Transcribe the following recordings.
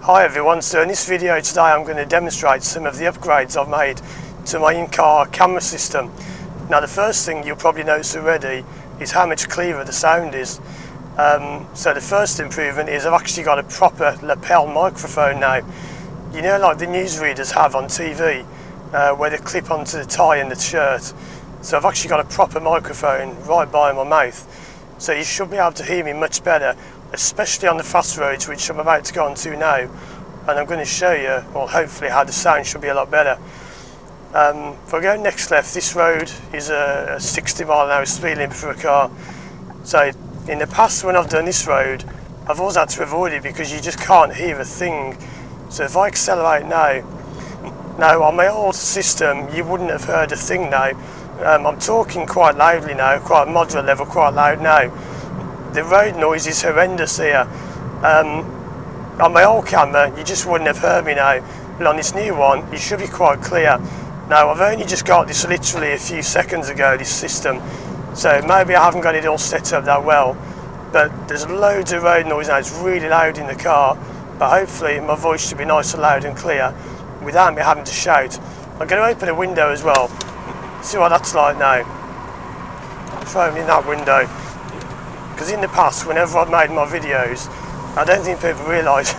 Hi everyone, so in this video today I'm going to demonstrate some of the upgrades I've made to my in-car camera system. Now the first thing you'll probably notice already is how much clearer the sound is. So the first improvement is I've actually got a proper lapel microphone now. You know, like the newsreaders have on TV, where they clip onto the tie and the shirt. So I've actually got a proper microphone right by my mouth. So you should be able to hear me much better, especially on the fast roads, which I'm about to go on to now, and I'm going to show you, well, hopefully how the sound should be a lot better. If I go next left, this road is a 60 mile an hour speed limit for a car. So in the past when I've done this road, I've always had to avoid it because you just can't hear a thing. So if I accelerate now on my old system you wouldn't have heard a thing now. I'm talking quite loudly now, quite moderate level, quite loud now. The road noise is horrendous here. On my old camera you just wouldn't have heard me now, but on this new one you should be quite clear. Now I've only just got this literally a few seconds ago, this system, so maybe I haven't got it all set up that well, but there's loads of road noise now. It's really loud in the car, but hopefully my voice should be nice and loud and clear without me having to shout. I'm going to open a window as well, see what that's like now. Throw me in that window. Because in the past, whenever I've made my videos, I don't think people realise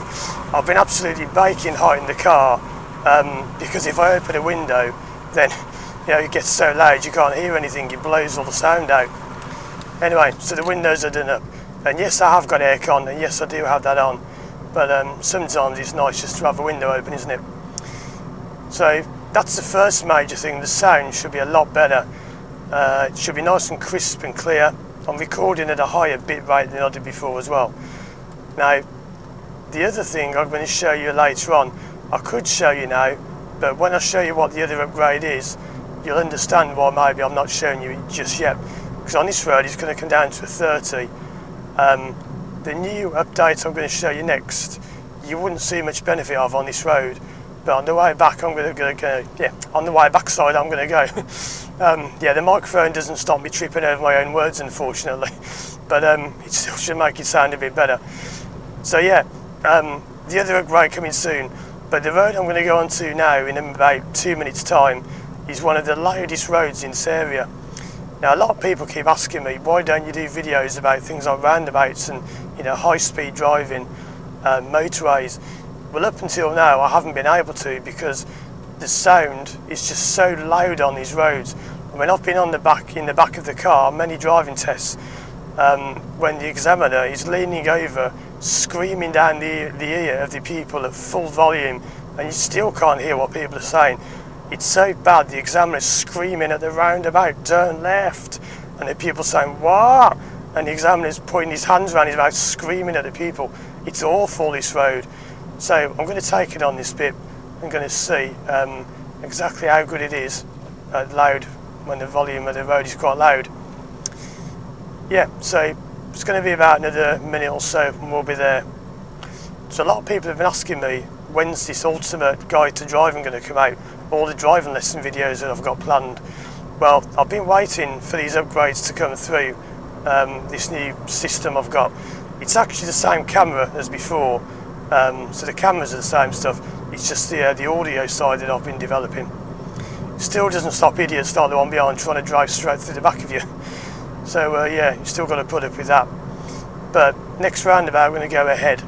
I've been absolutely baking hot in the car, because if I open a window, then it gets so loud you can't hear anything, it blows all the sound out. Anyway, so the windows are done up, and yes, I have got aircon, and yes, I do have that on, but sometimes it's nice just to have a window open, isn't it? So that's the first major thing. The sound should be a lot better. It should be nice and crisp and clear. I'm recording at a higher bit rate than I did before as well. Now, the other thing I'm going to show you later on, I could show you now, but when I show you what the other upgrade is, you'll understand why maybe I'm not showing you it just yet. Because on this road it's going to come down to a 30. The new update I'm going to show you next, you wouldn't see much benefit of on this road, but on the way back I'm going to go, on the way back side I'm going to go. The microphone doesn't stop me tripping over my own words, unfortunately, but it still should make it sound a bit better. So the other upgrade coming soon, but the road I'm going to go on to now in about 2 minutes time is one of the loudest roads in this area. Now a lot of people keep asking me, why don't you do videos about things like roundabouts and high speed driving, motorways? Well, up until now I haven't been able to because the sound is just so loud on these roads. I mean, I've been in the back of the car, many driving tests, when the examiner is leaning over, screaming down the ear of the people at full volume, and you still can't hear what people are saying. It's so bad, the examiner's screaming at the roundabout, turn left, and the people saying, what? And the examiner's putting his hands around his mouth, screaming at the people. It's awful, this road. So I'm going to take it on this bit. I'm going to see exactly how good it is loud when the volume of the road is quite loud. So it's going to be about another minute or so and we'll be there. So a lot of people have been asking me, when's this ultimate guide to driving going to come out? All the driving lesson videos that I've got planned. Well, I've been waiting for these upgrades to come through, this new system I've got. It's actually the same camera as before. So the cameras are the same stuff, it's just the audio side that I've been developing. Still doesn't stop idiots like the one behind trying to drive straight through the back of you. So you've still got to put up with that. But next roundabout we're going to go ahead.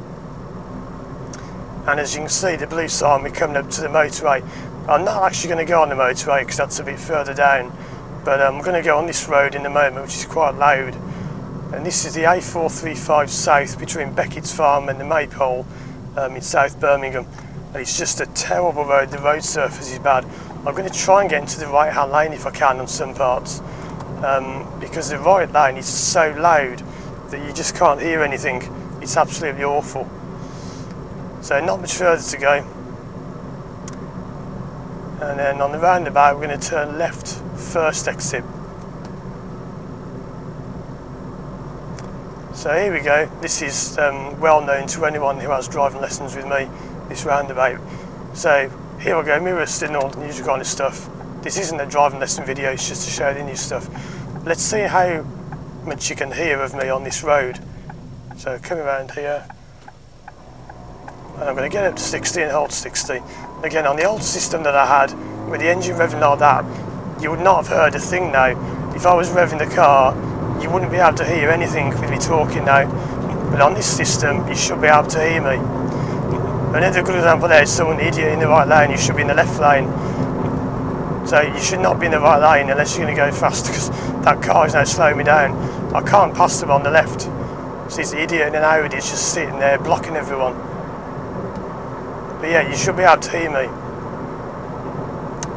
And as you can see, the blue sign, we're coming up to the motorway. I'm not actually going to go on the motorway because that's a bit further down, but I'm going to go on this road in a moment, which is quite loud. And this is the A435 South between Beckett's Farm and the Maypole in South Birmingham. And it's just a terrible road, the road surface is bad. I'm going to try and get into the right hand lane if I can on some parts, because the right lane is so loud that you just can't hear anything. It's absolutely awful. So not much further to go. And then on the roundabout we're going to turn left, first exit. So here we go. This is well known to anyone who has driving lessons with me, this roundabout. So here I go, mirror signal, the usual kind of stuff. This isn't a driving lesson video, it's just to show the new stuff. Let's see how much you can hear of me on this road. So coming around here. and I'm going to get up to 60 and hold 60. Again, on the old system that I had, with the engine revving like that, you would not have heard a thing now. If I was revving the car, you wouldn't be able to hear anything with me talking now. But on this system, you should be able to hear me. Another good example there is someone idiot in the right lane, you should be in the left lane. So you should not be in the right lane unless you're going to go fast, because that car is now slowing me down. I can't pass them on the left. So this idiot in an Audi is just sitting there blocking everyone. But yeah, you should be able to hear me.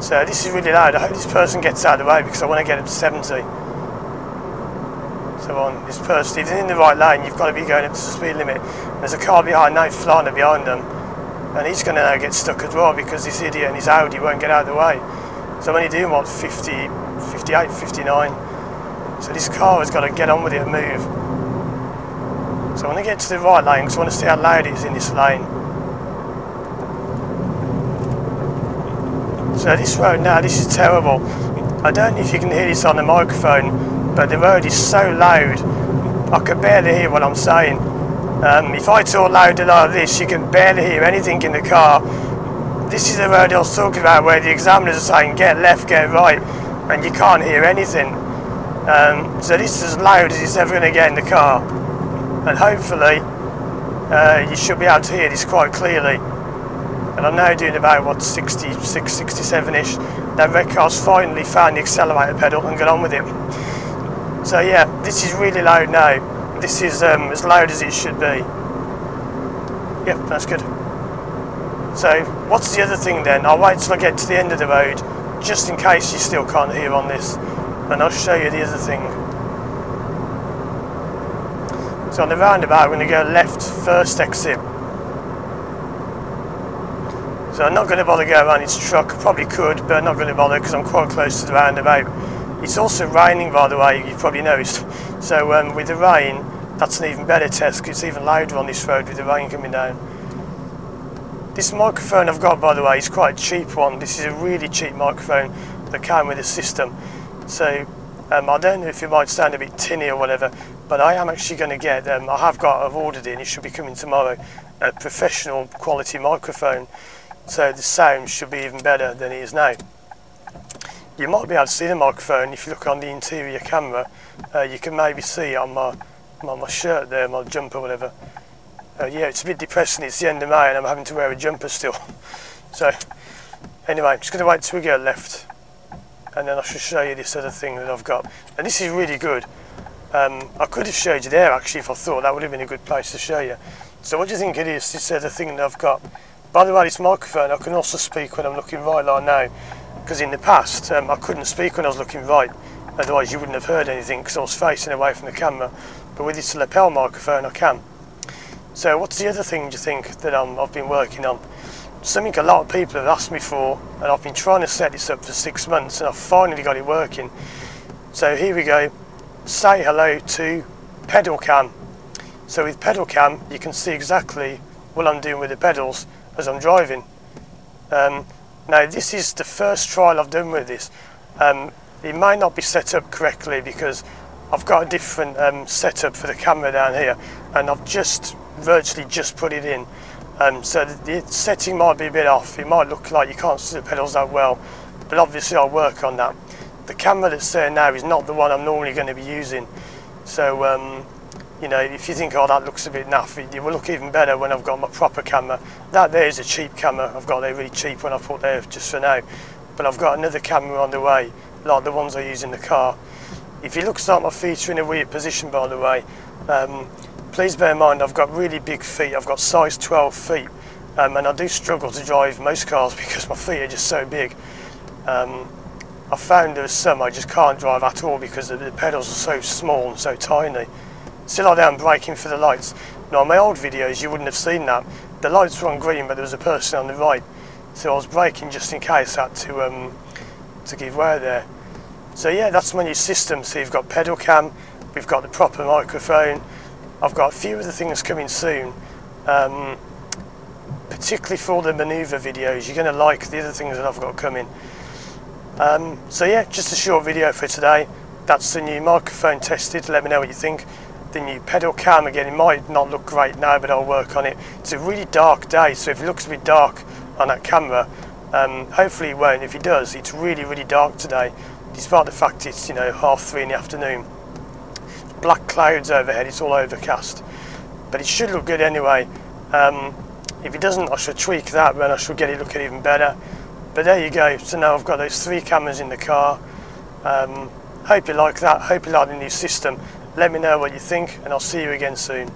So this is really loud. I hope this person gets out of the way because I want to get up to 70. So on this person, if they're in the right lane, you've got to be going up to the speed limit. There's a car behind now, flying behind them, and he's going to now get stuck as well because this idiot and his Audi won't get out of the way. So I'm only doing what, 50, 58, 59. So this car has got to get on with it and move. So I want to get to the right lane because I want to see how loud it is in this lane. So this road now, this is terrible. I don't know if you can hear this on the microphone, but the road is so loud, I can barely hear what I'm saying. If I talk louder like this, you can barely hear anything in the car. This is the road I was talking about where the examiners are saying get left, get right, and you can't hear anything. So this is as loud as it's ever going to get in the car. And hopefully, you should be able to hear this quite clearly. And I'm now doing about, what, 66, 67-ish. That red car's finally found the accelerator pedal and got on with it. So yeah, this is really loud now. This is as loud as it should be. Yep, that's good. So, what's the other thing then? I'll wait till I get to the end of the road, just in case you still can't hear on this, and I'll show you the other thing. So on the roundabout, we're going to go left first exit. So I'm not going to bother going around its truck. I probably could, but I'm not going to bother because I'm quite close to the roundabout. It's also raining, by the way, you've probably noticed. So with the rain, that's an even better test because it's even louder on this road with the rain coming down. This microphone I've got, by the way, is quite a cheap one. This is a really cheap microphone that came with the system. So I don't know if it might sound a bit tinny or whatever, but I am actually going to get, I've ordered it and it should be coming tomorrow, a professional quality microphone. So the sound should be even better than it is now. You might be able to see the microphone if you look on the interior camera. You can maybe see on my shirt there, my jumper, whatever. Yeah, it's a bit depressing. It's the end of May and I'm having to wear a jumper still. So anyway, I'm just going to wait till we go left, and then I shall show you this other thing that I've got. And this is really good. I could have showed you there actually if I thought that would have been a good place to show you. So what do you think it is, this other thing that I've got? By the way, this microphone, I can also speak when I'm looking right like now, because in the past I couldn't speak when I was looking right, otherwise you wouldn't have heard anything because I was facing away from the camera. But with this lapel microphone I can. So what's the other thing do you think that I've been working on? Something a lot of people have asked me for, and I've been trying to set this up for 6 months and I've finally got it working. So here we go. Say hello to pedal cam. So with pedal cam you can see exactly what I'm doing with the pedals as I'm driving. Now this is the first trial I've done with this. It may not be set up correctly because I've got a different setup for the camera down here, and I've virtually just put it in. So the setting might be a bit off. It might look like you can't see the pedals that well, but obviously I'll work on that. The camera that's there now is not the one I'm normally going to be using. So you know, if you think, oh, that looks a bit naff, it will look even better when I've got my proper camera. That there is a cheap camera. I've got a really cheap one I put there just for now. But I've got another camera on the way, like the ones I use in the car. If it looks like my feet are in a weird position, by the way, please bear in mind I've got really big feet. I've got size 12 feet, and I do struggle to drive most cars because my feet are just so big. I found there's some I just can't drive at all because the pedals are so small and so tiny. Still like that, I'm braking for the lights. Now, in my old videos, you wouldn't have seen that. The lights were on green, but there was a person on the right. So I was braking just in case I had to give way there. So yeah, that's my new system. So you've got pedal cam, we've got the proper microphone. I've got a few other things coming soon, particularly for all the manoeuvre videos. You're going to like the other things that I've got coming. So yeah, just a short video for today. That's the new microphone tested. Let me know what you think. the new pedal cam. Again, it might not look great now, but I'll work on it. It's a really dark day, so if it looks a bit dark on that camera, hopefully it won't. If it does, it's really dark today, despite the fact it's 3:30 in the afternoon. Black clouds overhead, it's all overcast, but it should look good anyway. If it doesn't, I should tweak that, and I should get it looking even better. But there you go. So now I've got those 3 cameras in the car. Hope you like that. Hope you like the new system. Let me know what you think, and I'll see you again soon.